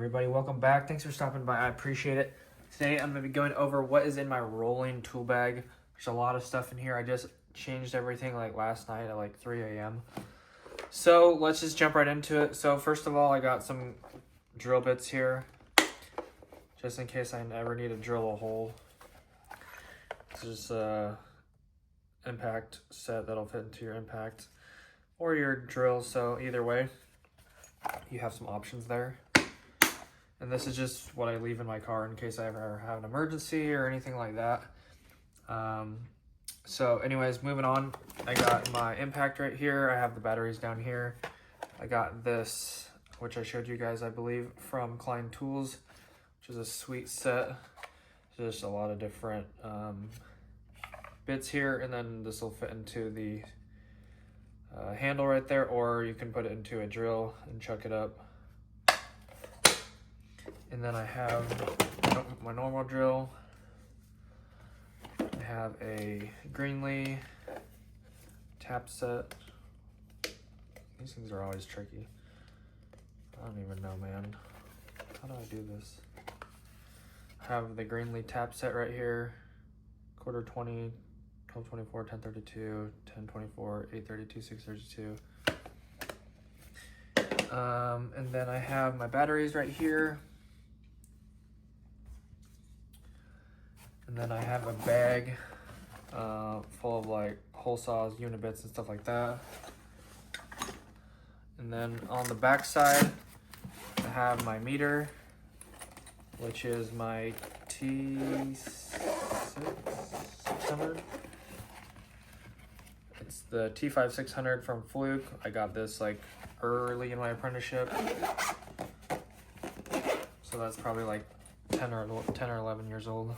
everybody, welcome back. Thanks for stopping by, I appreciate it. Today I'm going to be going over what is in my rolling tool bag. There's a lot of stuff in here. I just changed everything like last night at like 3 a.m. So let's just jump right into it. So first of all, I got some drill bits here, just in case I ever need to drill a hole. This is a impact set that'll fit into your impact or your drill, so either way you have some options there. And this is just what I leave in my car in case I ever have an emergency or anything like that. So anyways, moving on, I got my impact right here. I have the batteries down here. I got this, which I showed you guys, I believe, from Klein Tools, which is a sweet set. There's just a lot of different bits here, and then this will fit into the handle right there, or you can put it into a drill and chuck it up. And then I have my normal drill. I have a Greenlee tap set. These things are always tricky. I don't even know, man. How do I do this? I have the Greenlee tap set right here. Quarter 20, 1224, 1032, 1024, 832, 632. And then I have my batteries right here. And then I have a bag full of like hole saws, unibits, and stuff like that. And then on the back side, I have my meter, which is my T600. It's the T5600 from Fluke. I got this like early in my apprenticeship, so that's probably like 10 or 11 years old.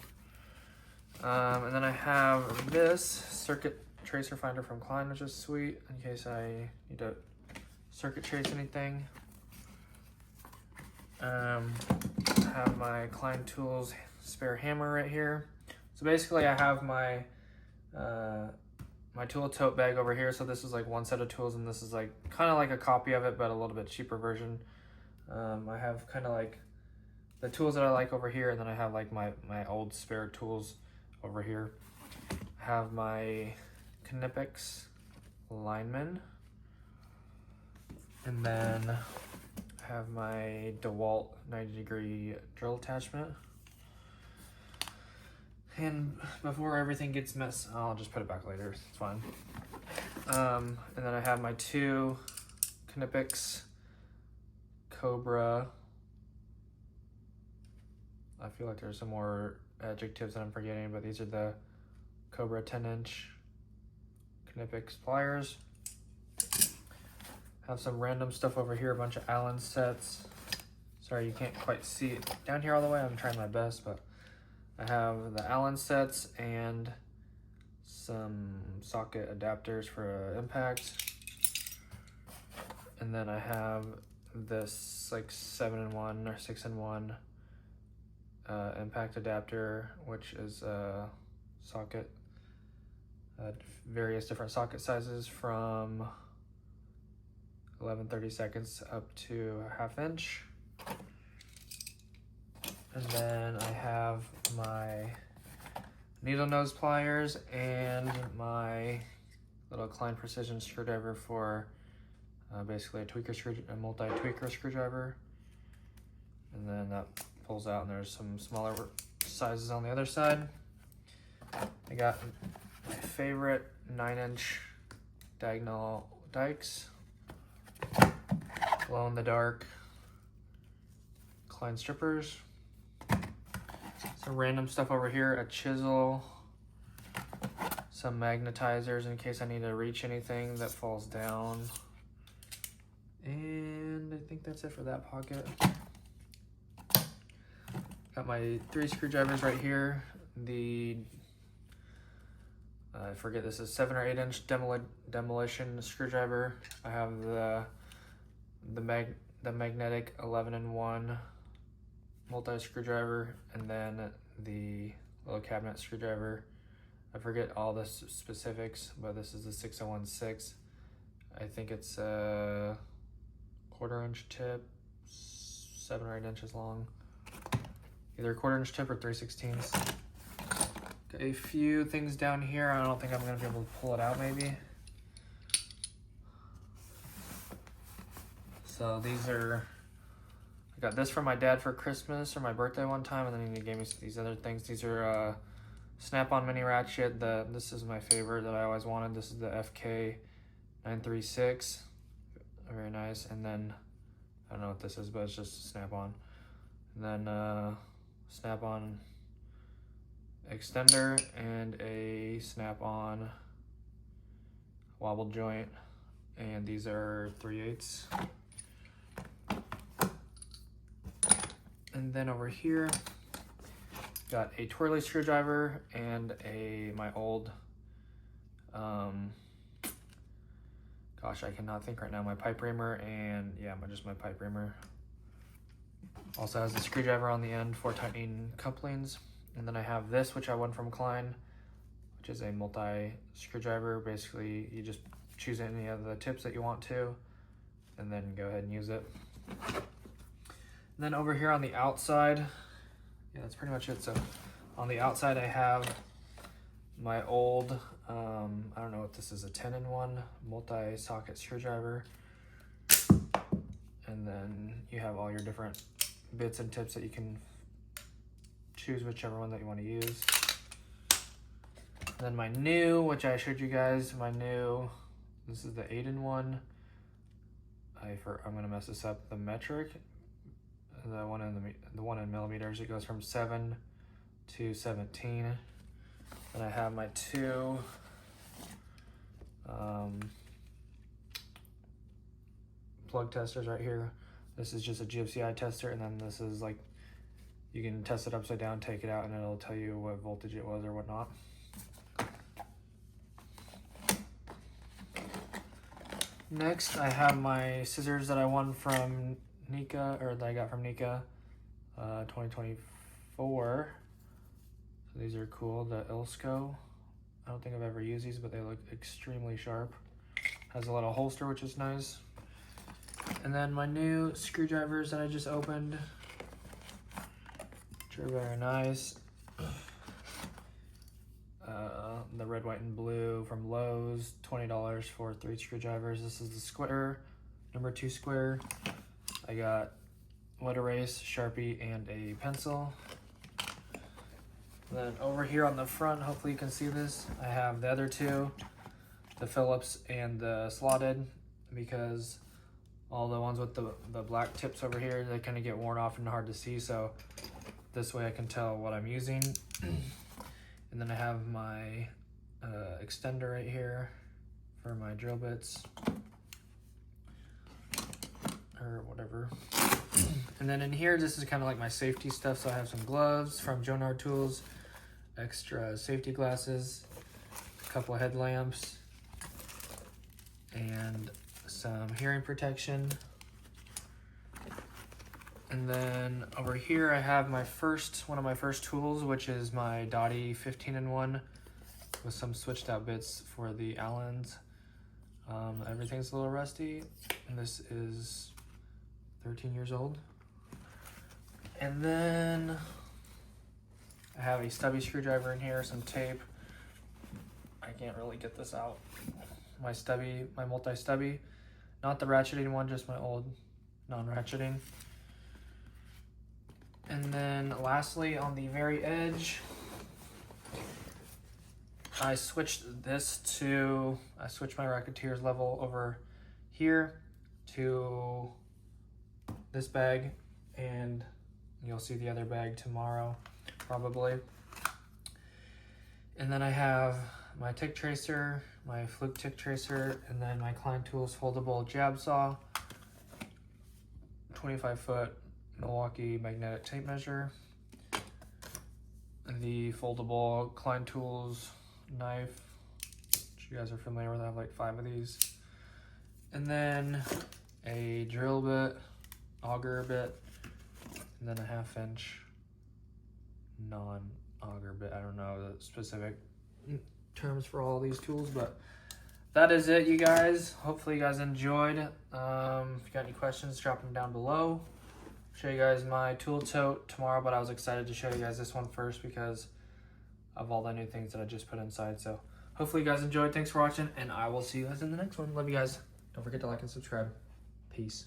And then I have this circuit tracer finder from Klein, which is sweet in case I need to circuit trace anything. I have my Klein Tools spare hammer right here. So basically I have my my tool tote bag over here. So this is like one set of tools, and this is like kind of like a copy of it, but a little bit cheaper version. I have kind of like the tools that I like over here, and then I have like my old spare tools over here. I have my Knipex lineman, and then I have my DeWalt 90-degree drill attachment. And before everything gets messed, I'll just put it back later, it's fine. And then I have my two Knipex Cobra. I feel like there's some more adjectives that I'm forgetting, but these are the Cobra 10-inch Knipex pliers. Have some random stuff over here, a bunch of Allen sets. Sorry, you can't quite see it down here all the way. I'm trying my best, but I have the Allen sets and some socket adapters for impact. And then I have this like 7-in-1 or 6-in-1 impact adapter, which is a socket, various different socket sizes from 11/32 up to a 1/2 inch. And then I have my needle nose pliers and my little Klein precision screwdriver for basically a multi-tweaker screwdriver. And then that pulls out, and there's some smaller sizes on the other side. I got my favorite 9-inch diagonal dikes, glow in the dark Klein strippers. Some random stuff over here, a chisel, some magnetizers in case I need to reach anything that falls down. And I think that's it for that pocket. Got my 3 screwdrivers right here. I forget, this is 7 or 8-inch demolition screwdriver. I have the magnetic 11-in-1 multi screwdriver, and then the little cabinet screwdriver. I forget all the specifics, but this is the 6016. I think it's a 1/4 inch tip, 7 or 8 inches long. Either a 1/4 inch tip or 3/16. Got a few things down here. I don't think I'm gonna be able to pull it out maybe. So these are, I got this from my dad for Christmas or my birthday one time, and then he gave me these other things. These are snap-on mini ratchet. This is my favorite that I always wanted. This is the FK 936. Very nice. And then I don't know what this is, but it's just snap-on. And then snap-on extender and a snap-on wobble joint. And these are 3/8. And then over here, got a twirly screwdriver and my old, gosh, I cannot think right now, my pipe reamer, and yeah, just my pipe reamer. Also has a screwdriver on the end for tightening couplings. And then I have this, which I won from Klein, which is a multi screwdriver. Basically, you just choose any of the tips that you want to, and then go ahead and use it. And then over here on the outside, yeah, that's pretty much it. So on the outside, I have my old, I don't know what this is, a 10-in-1 multi-socket screwdriver. And then you have all your different bits and tips that you can choose whichever one that you want to use. And then my new, which I showed you guys, this is the 8-in-1. I'm gonna mess this up, the metric. The one in millimeters, it goes from 7 to 17. And I have my two plug testers right here. This is just a GFCI tester, and then this is like, you can test it upside down, take it out, and it'll tell you what voltage it was or whatnot. Next, I have my scissors that I won from Nika, or that I got from Nika, 2024. So these are cool, the Ilsco. I don't think I've ever used these, but they look extremely sharp. Has a little holster, which is nice. And then my new screwdrivers that I just opened, which are very nice. The red, white, and blue from Lowe's, $20 for 3 screwdrivers. This is the square, number 2 square. I got wet erase, Sharpie, and a pencil. And then over here on the front, hopefully you can see this, I have the other two, the Phillips and the slotted, because all the ones with the black tips over here, they kind of get worn off and hard to see, so this way I can tell what I'm using. And then I have my extender right here for my drill bits, or whatever. And then in here, this is kind of like my safety stuff, so I have some gloves from Jonard Tools, extra safety glasses, a couple of headlamps, and some hearing protection. And then over here I have one of my first tools, which is my Dottie 15-in-1 with some switched out bits for the Allens. Everything's a little rusty, and this is 13 years old. And then I have a stubby screwdriver in here, some tape. I can't really get this out. My multi-stubby, not the ratcheting one, just my old non-ratcheting. And then lastly, on the very edge, I switched my Racketeers level over here to this bag, and you'll see the other bag tomorrow, probably. And then I have my tick tracer, my Fluke tick tracer, and then my Klein Tools foldable jab saw, 25-foot Milwaukee magnetic tape measure, the foldable Klein Tools knife, which you guys are familiar with. I have like 5 of these. And then a drill bit, auger bit, and then a 1/2 inch non-auger bit. I don't know the specific terms for all these tools, but that is it, you guys. Hopefully you guys enjoyed. If you got any questions, drop them down below. show you guys my tool tote tomorrow, but I was excited to show you guys this one first because of all the new things that I just put inside. So hopefully you guys enjoyed. Thanks for watching, and I will see you guys in the next one. Love you guys. Don't forget to like and subscribe. Peace.